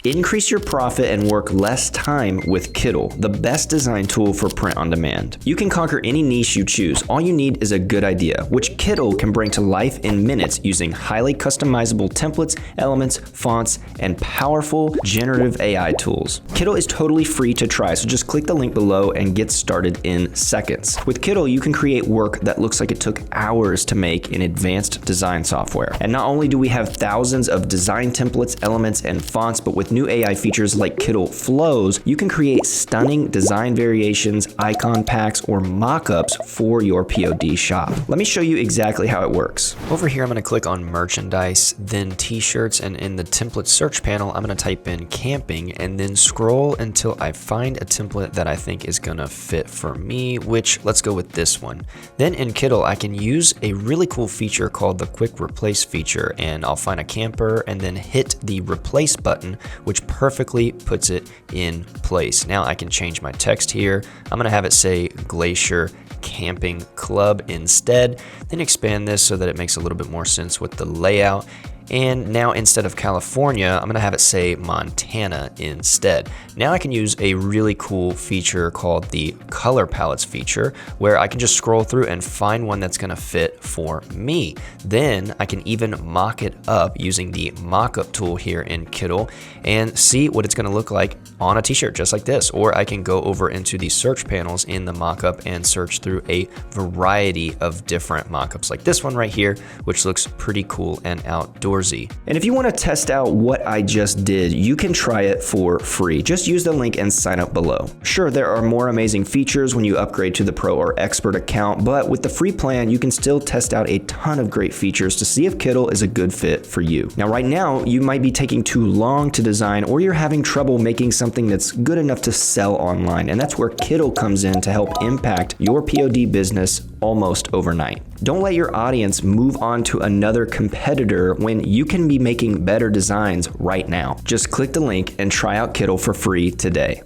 Increase your profit and work less time with Kittl, the best design tool for print on demand. You can conquer any niche you choose. All you need is a good idea, which Kittl can bring to life in minutes using highly customizable templates, elements, fonts, and powerful generative AI tools. Kittl is totally free to try, so just click the link below and get started in seconds. With Kittl, you can create work that looks like it took hours to make in advanced design software. And not only do we have thousands of design templates, elements, and fonts, but with new AI features like Kittl Flows, you can create stunning design variations, icon packs, or mock-ups for your POD shop. Let me show you exactly how it works. Over here, I'm going to click on merchandise, then t-shirts, and in the template search panel, I'm going to type in camping and then scroll until I find a template that I think is going to fit for me, which let's go with this one. Then in Kittl, I can use a really cool feature called the quick replace feature, and I'll find a camper and then hit the replace button, which perfectly puts it in place. Now I can change my text here. I'm going to have it say Glacier Camping Club instead, then expand this so that it makes a little bit more sense with the layout. And now instead of California, I'm gonna have it say Montana instead. Now I can use a really cool feature called the color palettes feature, where I can just scroll through and find one that's gonna fit for me. Then I can even mock it up using the mock-up tool here in Kittl and see what it's gonna look like on a t-shirt just like this. Or I can go over into the search panels in the mock-up and search through a variety of different mock-ups like this one right here, which looks pretty cool and outdoorsy. And if you want to test out what I just did, you can try it for free. Just use the link and sign up below. Sure, there are more amazing features when you upgrade to the Pro or Expert account, but with the free plan, you can still test out a ton of great features to see if Kittl is a good fit for you. Now, right now, you might be taking too long to design, or you're having trouble making something that's good enough to sell online, and that's where Kittl comes in to help impact your POD business almost overnight. Don't let your audience move on to another competitor when you can be making better designs right now. Just click the link and try out Kittl for free today.